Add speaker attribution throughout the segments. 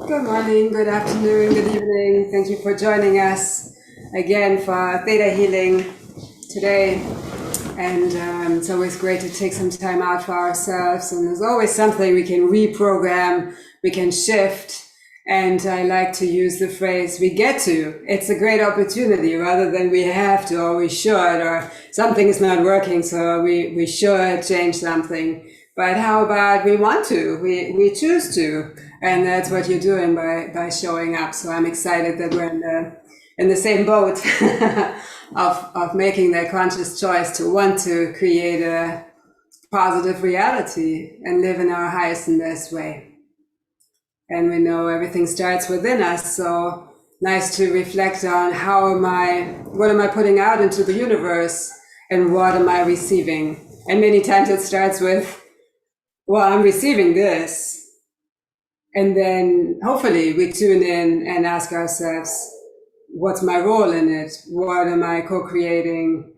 Speaker 1: Good morning, good afternoon, good evening. Thank you for joining us again for ThetaHealing today. And it's always great to take some time out for ourselves. And there's always something we can reprogram, we can shift. And I like to use the phrase, we get to. It's a great opportunity rather than we have to or we should or something is not working, so we should change something. But how about we want to, we choose to. And that's what you're doing by showing up. So I'm excited that we're in the same boat of making that conscious choice to want to create a positive reality and live in our highest and best way. And we know everything starts within us. So nice to reflect on what am I putting out into the universe and what am I receiving? And many times it starts with, well, I'm receiving this. And then hopefully we tune in and ask ourselves, what's my role in it? What am I co-creating?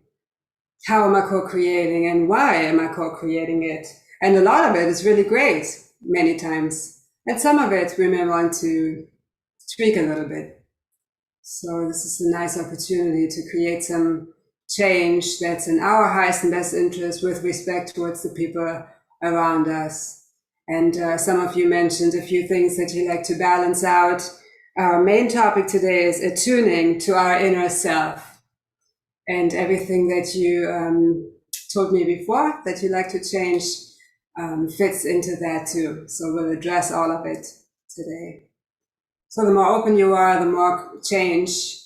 Speaker 1: How am I co-creating? And why am I co-creating it? And a lot of it is really great many times. And some of it we may want to tweak a little bit. So this is a nice opportunity to create some change that's in our highest and best interest with respect towards the people around us. And some of you mentioned a few things that you like to balance out. Our main topic today is attuning to our inner self. And everything that you told me before that you like to change fits into that too. So we'll address all of it today. So the more open you are, the more change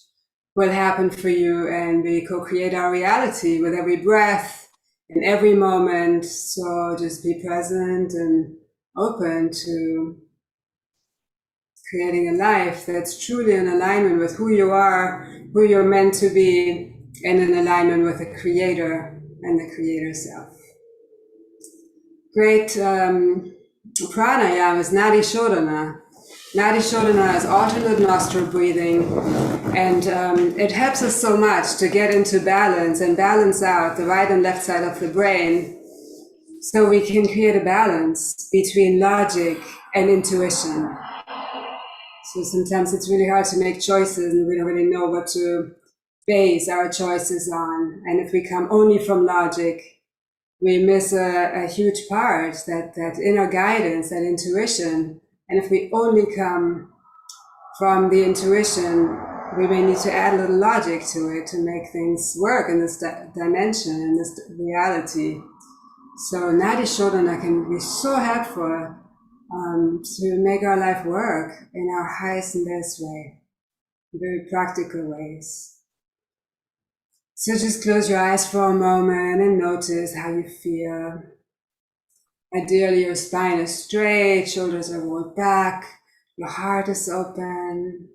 Speaker 1: will happen for you, and we co-create our reality with every breath, in every moment. So just be present and open to creating a life that's truly in alignment with who you are, who you're meant to be, and in alignment with the Creator and the Creator self. Great pranayama is Nadi Shodhana. Nadi Shodhana is alternate nostril breathing, and it helps us so much to get into balance and balance out the right and left side of the brain, so we can create a balance between logic and intuition. So sometimes it's really hard to make choices and we don't really know what to base our choices on. And if we come only from logic, we miss a huge part, that inner guidance, that intuition. And if we only come from the intuition, we may need to add a little logic to it to make things work in this dimension, in this reality. So Nadi Shodhana can be so helpful to make our life work in our highest and best way, in very practical ways. So just close your eyes for a moment and notice how you feel. Ideally, your spine is straight, shoulders are rolled back, your heart is open.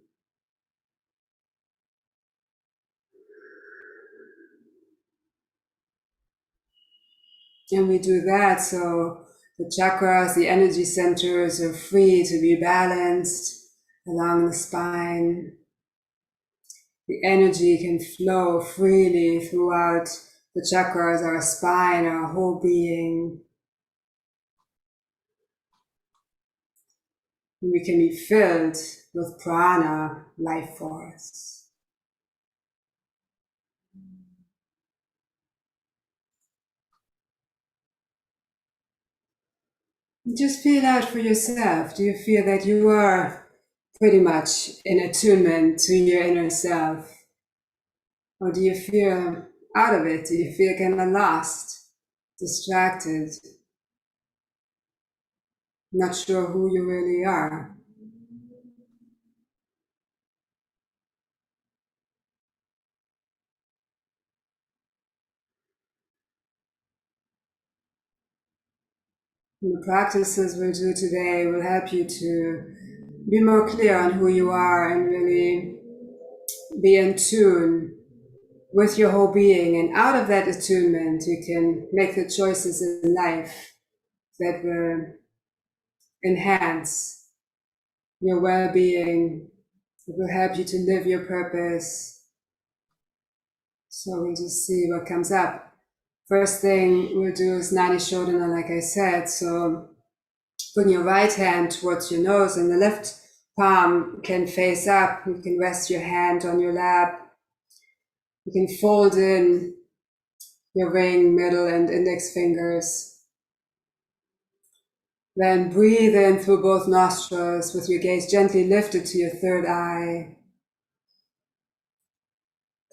Speaker 1: And we do that so the chakras, the energy centers are free to be balanced along the spine. The energy can flow freely throughout the chakras, our spine, our whole being. And we can be filled with prana, life force. Just feel out for yourself. Do you feel that you are pretty much in attunement to your inner self? Or do you feel out of it? Do you feel kind of lost, distracted, not sure who you really are? And the practices we'll do today will help you to be more clear on who you are and really be in tune with your whole being. And out of that attunement, you can make the choices in life that will enhance your well-being. It will help you to live your purpose. So we'll just see what comes up. First thing we'll do is Nadi Shodhana, like I said. So putting your right hand towards your nose and the left palm can face up. You can rest your hand on your lap. You can fold in your ring, middle, and index fingers. Then breathe in through both nostrils with your gaze gently lifted to your third eye.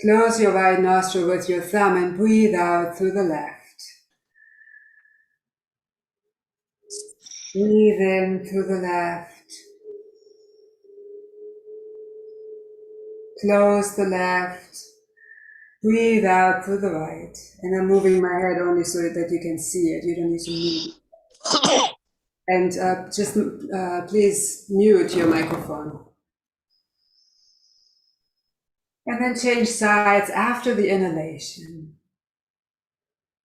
Speaker 1: Close your right nostril with your thumb and breathe out through the left. Breathe in through the left. Close the left. Breathe out through the right. And I'm moving my head only so that you can see it. You don't need to move. And just please mute your microphone. And then change sides after the inhalation.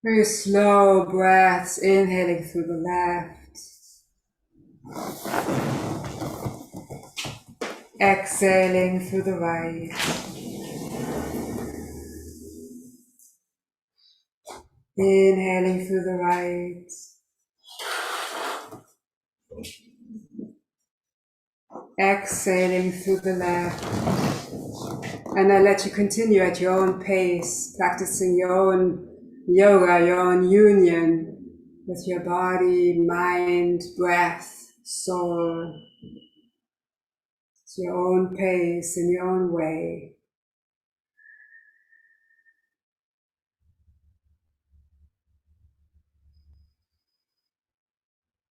Speaker 1: Very slow breaths, inhaling through the left. Exhaling through the right. Inhaling through the right. Exhaling through the left. And I let you continue at your own pace, practicing your own yoga, your own union with your body, mind, breath, soul. It's your own pace in your own way.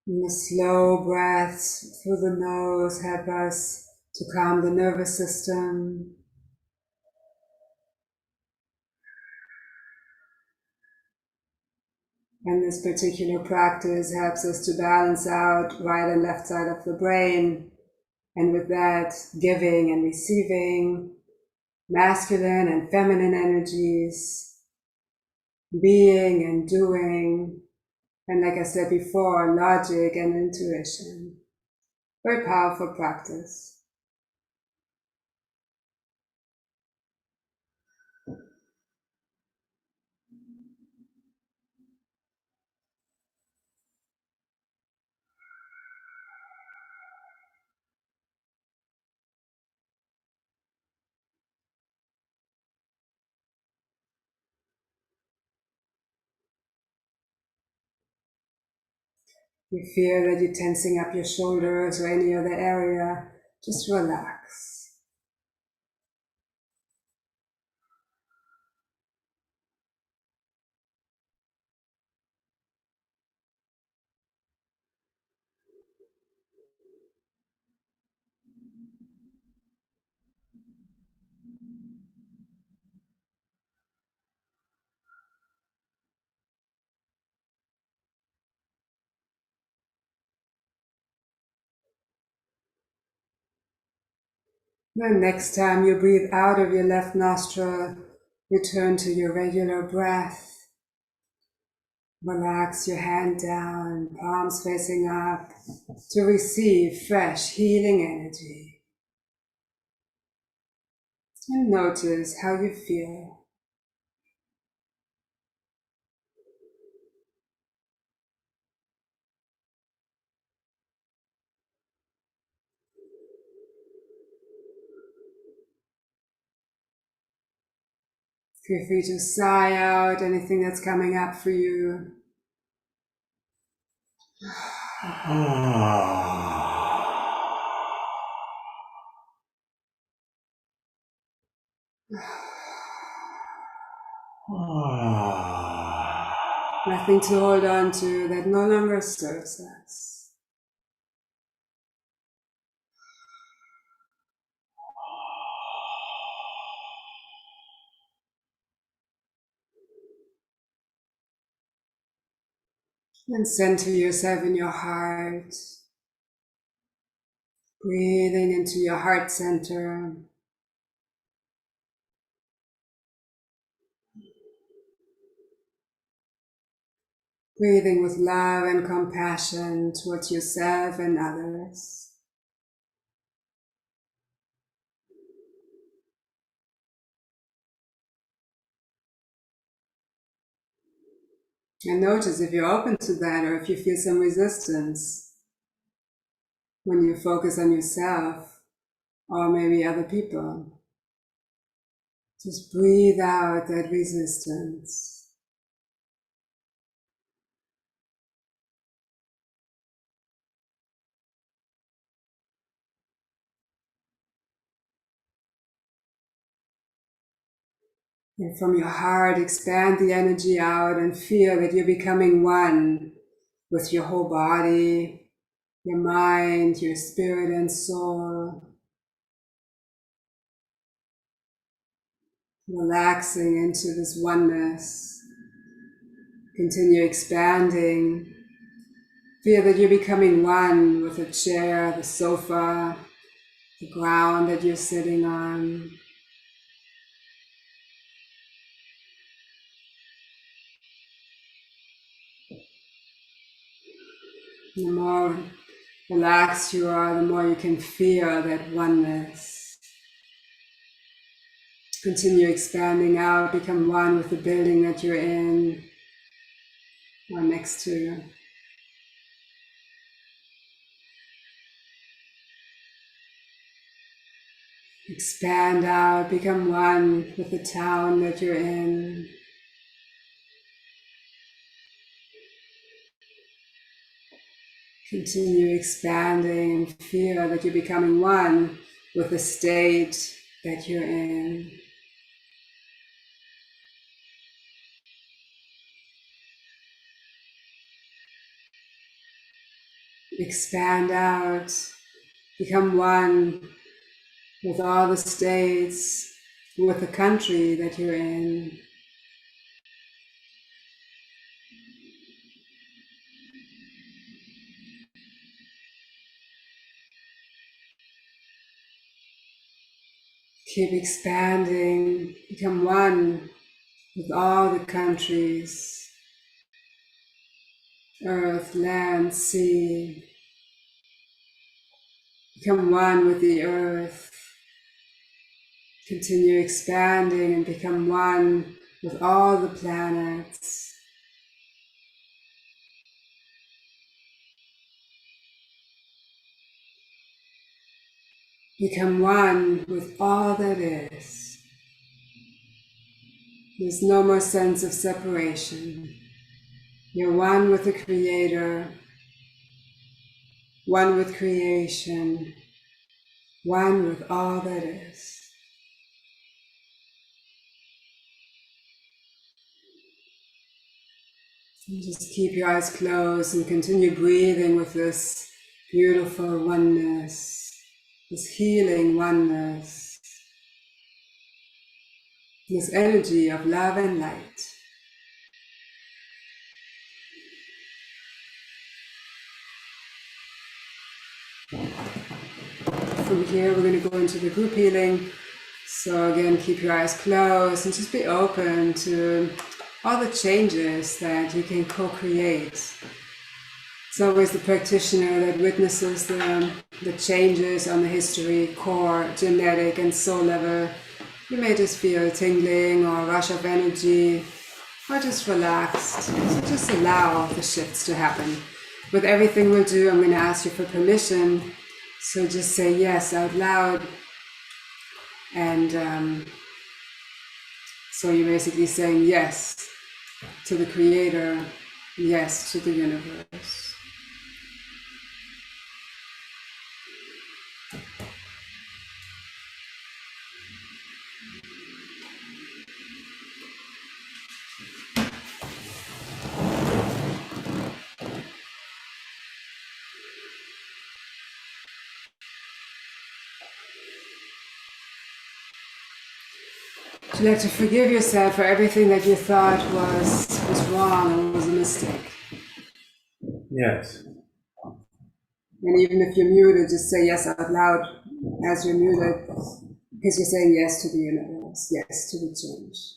Speaker 1: And the slow breaths through the nose help us to calm the nervous system. And this particular practice helps us to balance out right and left side of the brain. And with that, giving and receiving, masculine and feminine energies, being and doing, and like I said before, logic and intuition. Very powerful practice. You feel that you're tensing up your shoulders or any other area, just relax. Then next time you breathe out of your left nostril, return to your regular breath. Relax your hand down, palms facing up, to receive fresh healing energy. And notice how you feel. Feel free to sigh out anything that's coming up for you. Nothing to hold on to that no longer serves us. And center yourself in your heart. Breathing into your heart center. Breathing with love and compassion towards yourself and others. And notice if you're open to that or if you feel some resistance when you focus on yourself. or maybe other people. Just breathe out that resistance. And from your heart, expand the energy out and feel that you're becoming one with your whole body, your mind, your spirit and soul. Relaxing into this oneness. Continue expanding. Feel that you're becoming one with the chair, the sofa, the ground that you're sitting on. The more relaxed you are, the more you can feel that oneness. Continue expanding out, become one with the building that you're in or next to. Expand out, become one with the town that you're in. Continue expanding and feel that you're becoming one with the state that you're in. Expand out, become one with all the states, with the country that you're in. Keep expanding, become one with all the countries, earth, land, sea. Become one with the earth. Continue expanding and become one with all the planets. Become one with all that is. There's no more sense of separation. You're one with the Creator, one with creation, one with all that is. And just keep your eyes closed and continue breathing with this beautiful oneness, this healing oneness, this energy of love and light. From here, we're going to go into the group healing. So again, keep your eyes closed and just be open to all the changes that you can co-create. It's always the practitioner that witnesses the changes on the history, core, genetic, and soul level. You may just feel a tingling or a rush of energy, or just relaxed. So just allow the shifts to happen. With everything we'll do, I'm going to ask you for permission. So just say yes out loud. And so you're basically saying yes to the Creator, yes to the universe. Would you like to forgive yourself for everything that you thought was wrong and was a mistake?
Speaker 2: Yes.
Speaker 1: And even if you're muted, just say yes out loud as you're muted, because you're saying yes to the universe, yes to the change.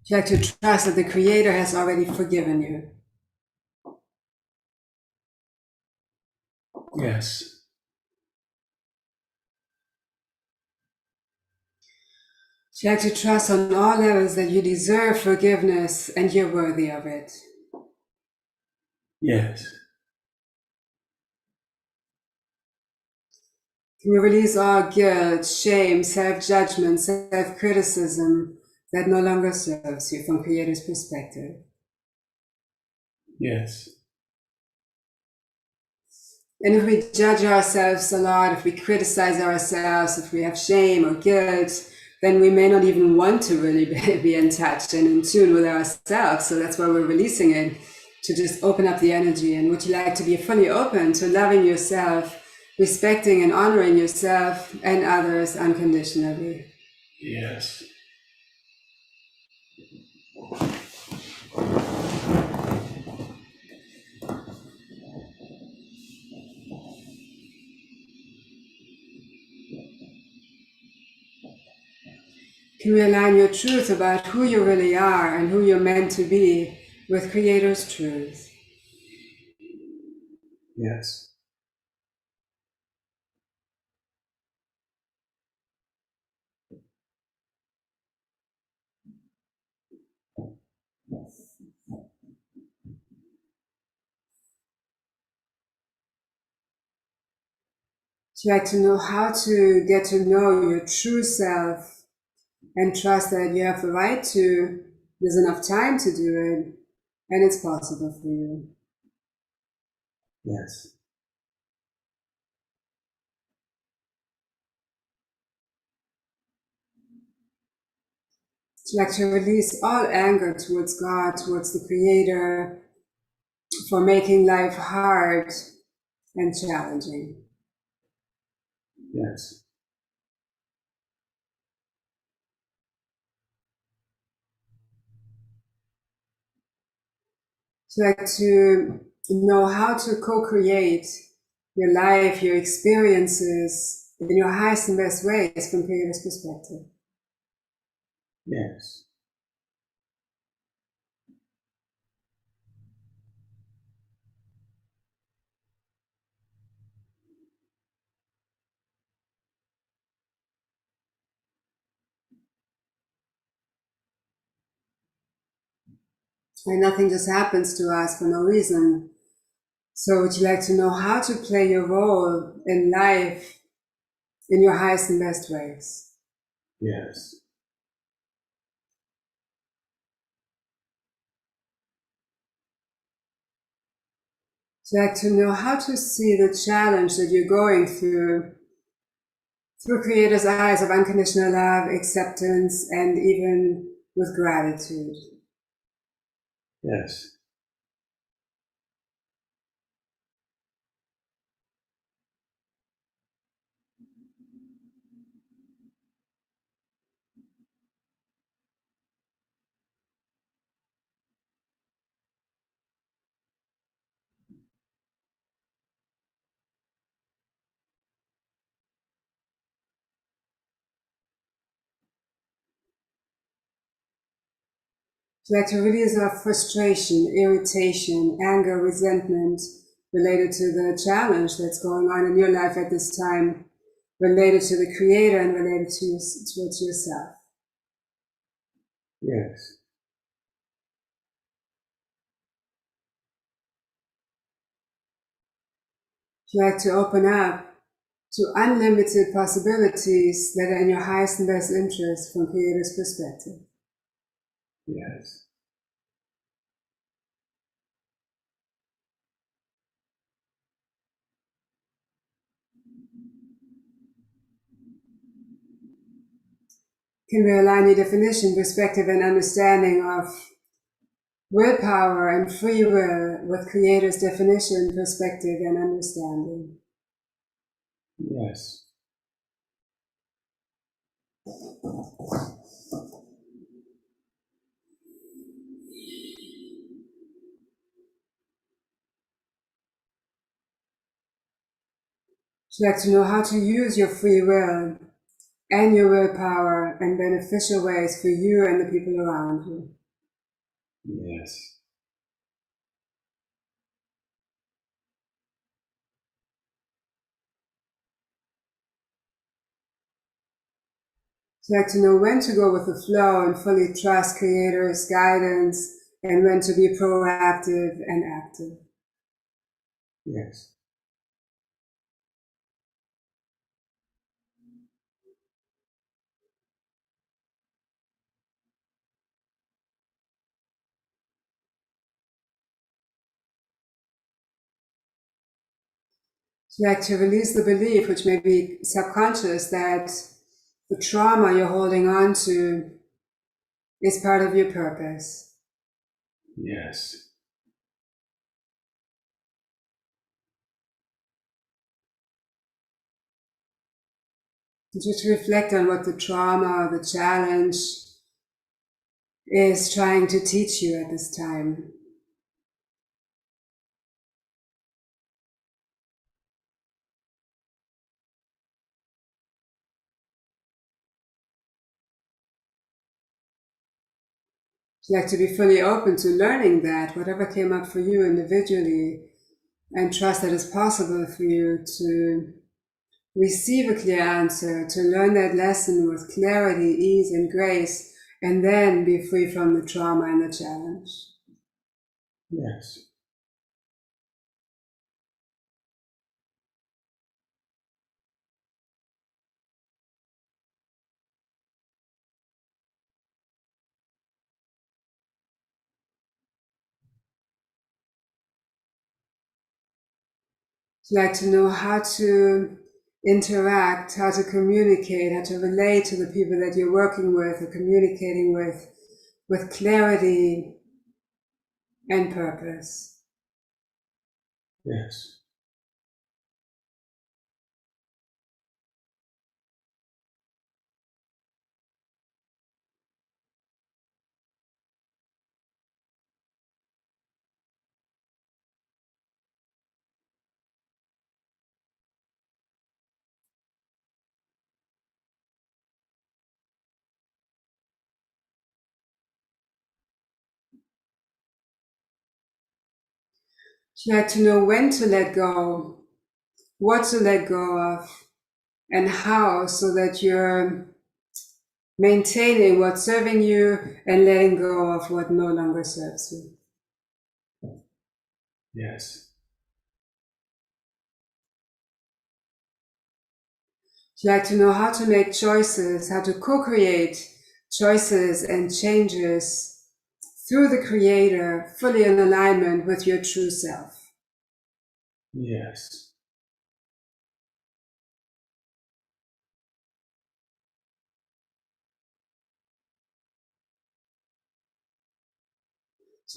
Speaker 1: You like to trust that the Creator has already forgiven you.
Speaker 2: Yes.
Speaker 1: You like to trust on all levels that you deserve forgiveness and you're worthy of it.
Speaker 2: Yes.
Speaker 1: You release all guilt, shame, self-judgment, self-criticism that no longer serves you from Creator's perspective.
Speaker 2: Yes.
Speaker 1: And if we judge ourselves a lot, if we criticize ourselves, if we have shame or guilt, then we may not even want to really be in touch and in tune with ourselves. So that's why we're releasing it, to just open up the energy. And would you like to be fully open to loving yourself, respecting and honoring yourself and others unconditionally?
Speaker 2: Yes.
Speaker 1: Can we align your truth about who you really are and who you're meant to be with Creator's truth?
Speaker 2: Yes.
Speaker 1: Do you like to know how to get to know your true self and trust that you have the right to, there's enough time to do it, and it's possible for you?
Speaker 2: Yes.
Speaker 1: Do you like to release all anger towards God, towards the Creator, for making life hard and challenging?
Speaker 2: Yes.
Speaker 1: Do you like to know how to co-create your life, your experiences in your highest and best ways from Creator's perspective?
Speaker 2: Yes.
Speaker 1: And nothing just happens to us for no reason. So would you like to know how to play your role in life in your highest and best ways?
Speaker 2: Yes.
Speaker 1: Would you like to know how to see the challenge that you're going through Creator's eyes of unconditional love, acceptance, and even with gratitude?
Speaker 2: Yes.
Speaker 1: Would you like to release our frustration, irritation, anger, resentment related to the challenge that's going on in your life at this time, related to the Creator and related towards yourself?
Speaker 2: Yes.
Speaker 1: Would you like to open up to unlimited possibilities that are in your highest and best interest from Creator's perspective?
Speaker 2: Yes.
Speaker 1: Can we align your definition, perspective, and understanding of willpower and free will with Creator's definition, perspective, and understanding?
Speaker 2: Yes.
Speaker 1: Would you like to know how to use your free will and your willpower in beneficial ways for you and the people around you?
Speaker 2: Yes.
Speaker 1: Would you like to know when to go with the flow and fully trust Creator's guidance and when to be proactive and active?
Speaker 2: Yes.
Speaker 1: Would you like to release the belief, which may be subconscious, that the trauma you're holding on to is part of your purpose?
Speaker 2: Yes.
Speaker 1: And just reflect on what the trauma or the challenge is trying to teach you at this time. Would you like to be fully open to learning that, whatever came up for you individually, and trust that it's possible for you to receive a clear answer, to learn that lesson with clarity, ease, and grace, and then be free from the trauma and the challenge?
Speaker 2: Yes.
Speaker 1: Would you like to know how to interact, how to communicate, how to relate to the people that you're working with or communicating with clarity and purpose?
Speaker 2: Yes.
Speaker 1: Would you like to know when to let go, what to let go of, and how, so that you're maintaining what's serving you and letting go of what no longer serves you?
Speaker 2: Yes.
Speaker 1: Would you like to know how to make choices, how to co-create choices and changes through the Creator, fully in alignment with your true self?
Speaker 2: Yes.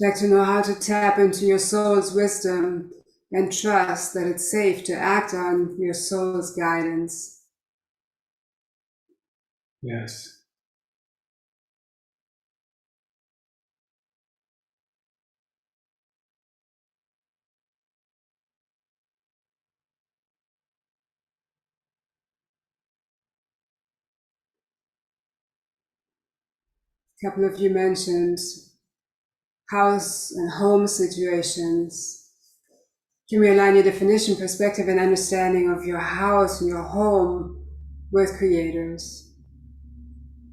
Speaker 1: Would you like to know how to tap into your soul's wisdom and trust that it's safe to act on your soul's guidance?
Speaker 2: Yes.
Speaker 1: A couple of you mentioned house and home situations. Can we align your definition, perspective, and understanding of your house and your home with Creators?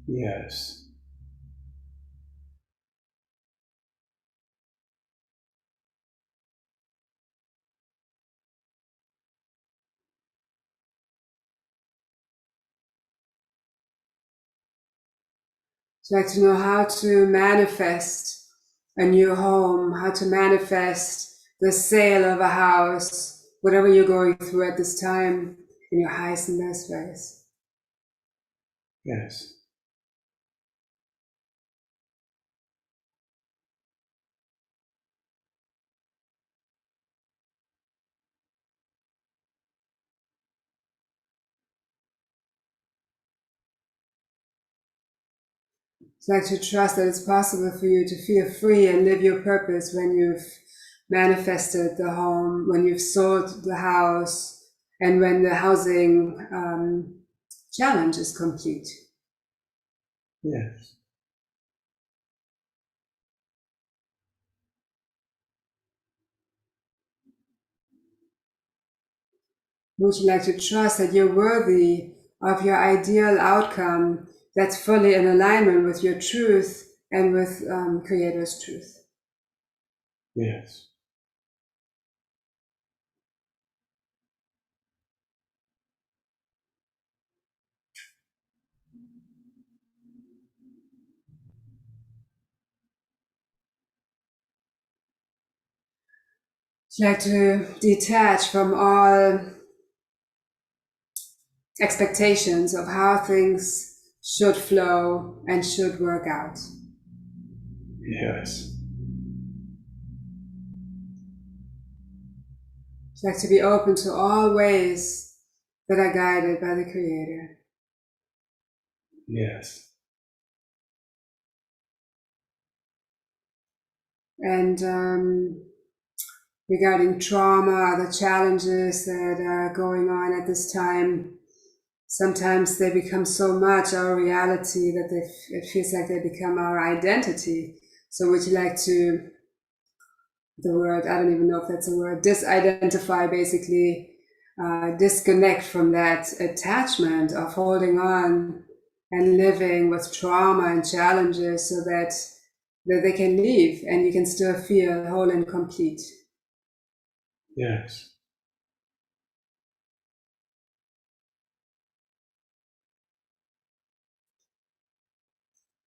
Speaker 2: Yes.
Speaker 1: So I'd like to know how to manifest a new home, how to manifest the sale of a house, whatever you're going through at this time, in your highest and best ways.
Speaker 2: Yes.
Speaker 1: It's like to trust that it's possible for you to feel free and live your purpose when you've manifested the home, when you've sold the house, and when the housing challenge is complete.
Speaker 2: Yes.
Speaker 1: Would you like to trust that you're worthy of your ideal outcome that's fully in alignment with your truth and with Creator's truth?
Speaker 2: Yes.
Speaker 1: Would you like to detach from all expectations of how things should flow and should work out?
Speaker 2: Yes.
Speaker 1: Would you like to be open to all ways that are guided by the Creator?
Speaker 2: Yes.
Speaker 1: And regarding trauma, the challenges that are going on at this time, sometimes they become so much our reality that it feels like they become our identity. So would you like to, the word, I don't even know if that's a word, disidentify, basically, disconnect from that attachment of holding on and living with trauma and challenges so that they can leave and you can still feel whole and complete?
Speaker 2: Yes.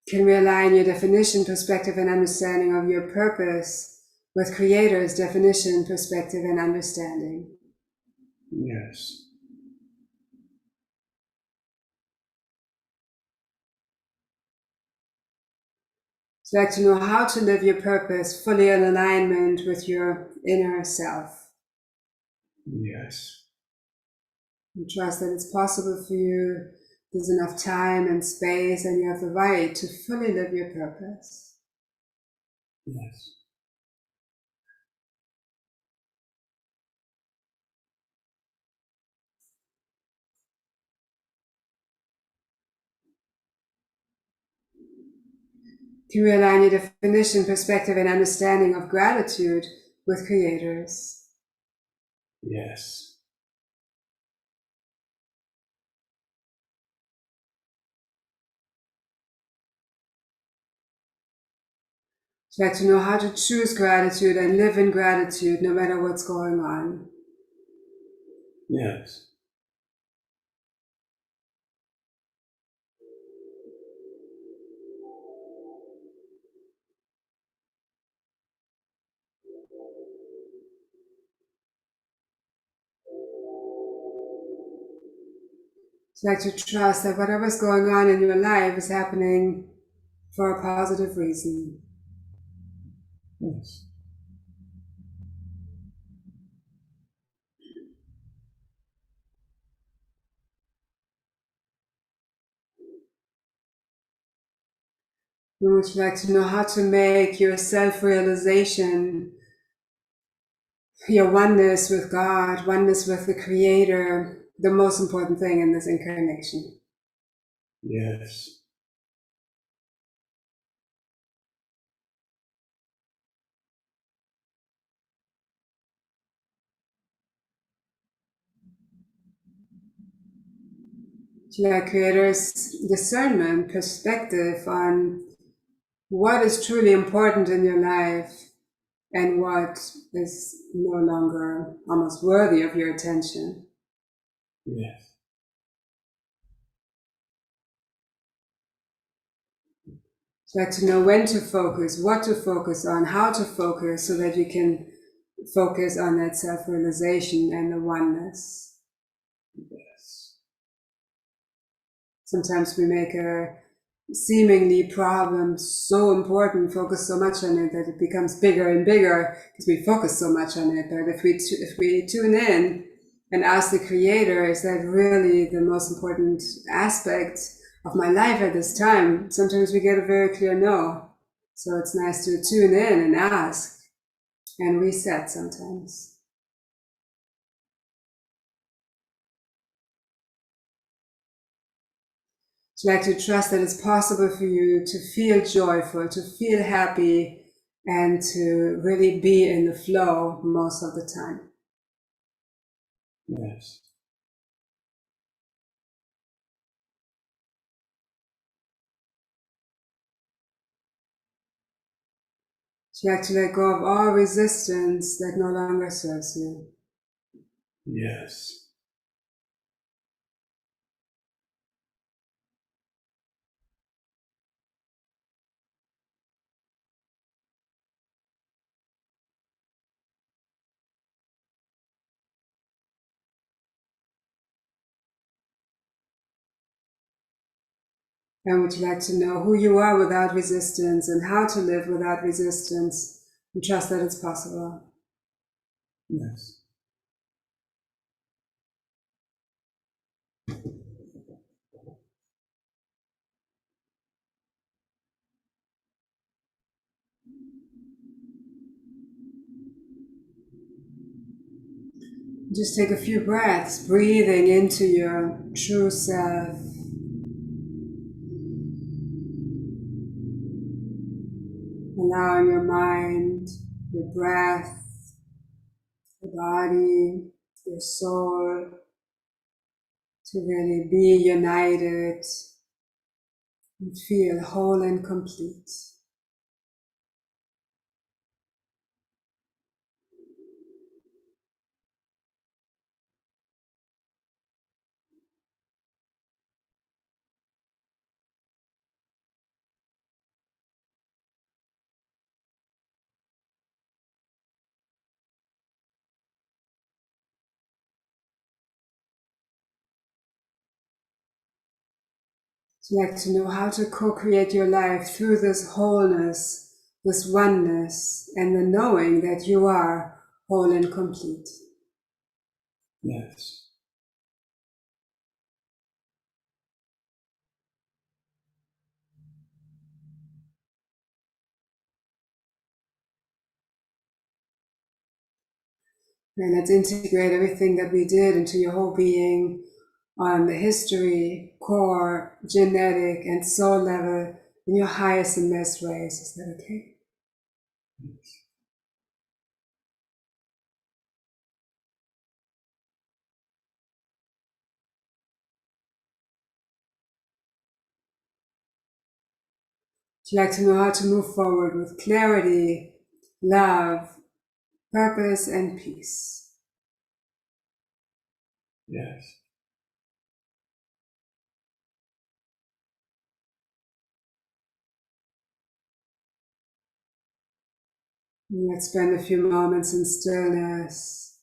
Speaker 1: Can we align your definition, perspective, and understanding of your purpose with Creator's definition, perspective, and understanding?
Speaker 2: Yes.
Speaker 1: So like to know how to live your purpose fully in alignment with your inner self.
Speaker 2: Yes.
Speaker 1: And trust that it's possible for you. There's enough time and space, and you have the right to fully live your purpose.
Speaker 2: Yes.
Speaker 1: Can we align your definition, perspective, and understanding of gratitude with Creators?
Speaker 2: Yes.
Speaker 1: So like to know how to choose gratitude and live in gratitude no matter what's going on.
Speaker 2: Yes.
Speaker 1: So like to trust that whatever's going on in your life is happening for a positive reason.
Speaker 2: Yes.
Speaker 1: Would you like to know how to make your self-realization, your oneness with God, oneness with the Creator, the most important thing in this incarnation?
Speaker 2: Yes.
Speaker 1: To your Creator's discernment, perspective on what is truly important in your life and what is no longer almost worthy of your attention.
Speaker 2: Yes.
Speaker 1: So like to know when to focus, what to focus on, how to focus, so that you can focus on that self-realization and the oneness.
Speaker 2: Yes.
Speaker 1: Sometimes we make a seemingly problem so important, focus so much on it that it becomes bigger and bigger because we focus so much on it. But if we tune in and ask the Creator, is that really the most important aspect of my life at this time, sometimes we get a very clear no. So it's nice to tune in and ask and reset sometimes. So like to trust that it's possible for you to feel joyful, to feel happy, and to really be in the flow most of the time.
Speaker 2: Yes.
Speaker 1: So you have to let go of all resistance that no longer serves you.
Speaker 2: Yes.
Speaker 1: And would you like to know who you are without resistance and how to live without resistance and trust that it's possible?
Speaker 2: Yes.
Speaker 1: Just take a few breaths, breathing into your true self. Allowing your mind, your breath, your body, your soul to really be united and feel whole and complete. So like to know how to co-create your life through this wholeness, this oneness, and the knowing that you are whole and complete.
Speaker 2: Yes.
Speaker 1: And let's integrate everything that we did into your whole being on the history, core, genetic, and soul level in your highest and best ways. Is that okay?
Speaker 2: Yes.
Speaker 1: Would you like to know how to move forward with clarity, love, purpose, and peace?
Speaker 2: Yes.
Speaker 1: And let's spend a few moments in stillness.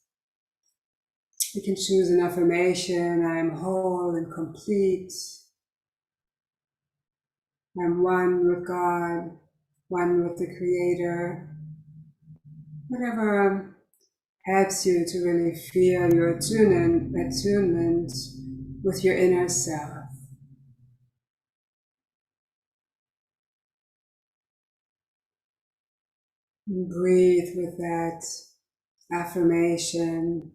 Speaker 1: You can choose an affirmation. I am whole and complete. I'm one with God, one with the Creator. Whatever helps you to really feel your attunement with your inner self. And breathe with that affirmation.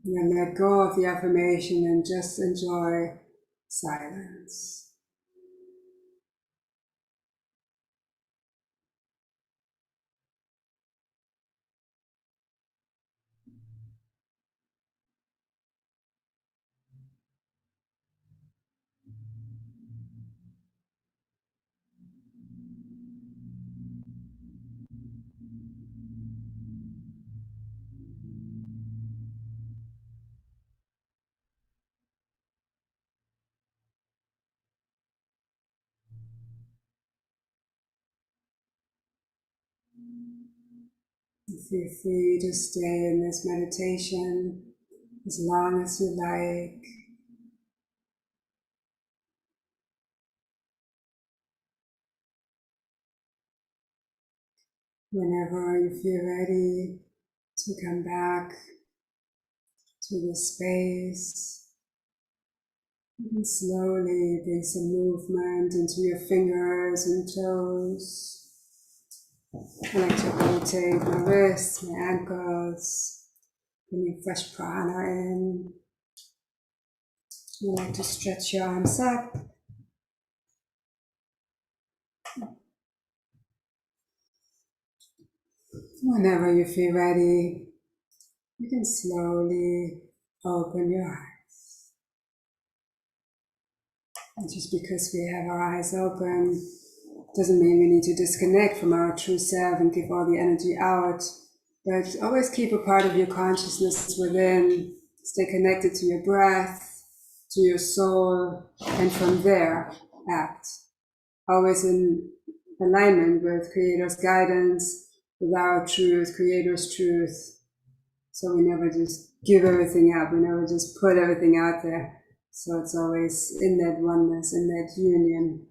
Speaker 1: And then let go of the affirmation and just enjoy silence. Feel free to stay in this meditation as long as you like. Whenever you feel ready to come back to the space, you can slowly bring some movement into your fingers and toes. I like to rotate my wrists, my ankles, bringing fresh prana in. I like to stretch your arms up. Whenever you feel ready, you can slowly open your eyes. And just because we have our eyes open doesn't mean we need to disconnect from our true self and give all the energy out. But always keep a part of your consciousness within. Stay connected to your breath, to your soul, and from there, act. Always in alignment with Creator's guidance, with our truth, Creator's truth. So we never just give everything up, we never just put everything out there. So it's always in that oneness, in that union.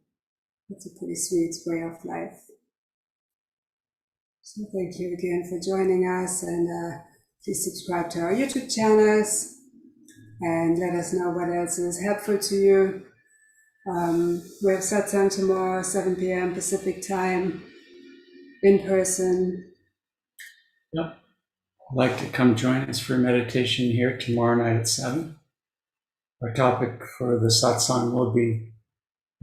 Speaker 1: It's a pretty sweet way of life. So thank you again for joining us, and please subscribe to our YouTube channels and let us know what else is helpful to you. We have satsang tomorrow, 7 p.m. Pacific time, in person.
Speaker 2: Yep. I'd like to come join us for meditation here tomorrow night at 7. Our topic for the satsang will be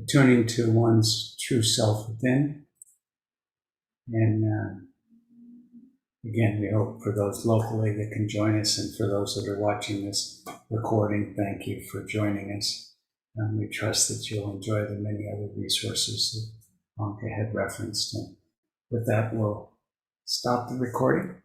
Speaker 2: tuning to one's true self within. And again, we hope for those locally that can join us, and for those that are watching this recording, thank you for joining us. And we trust that you'll enjoy the many other resources that Anke had referenced. And with that, we'll stop the recording.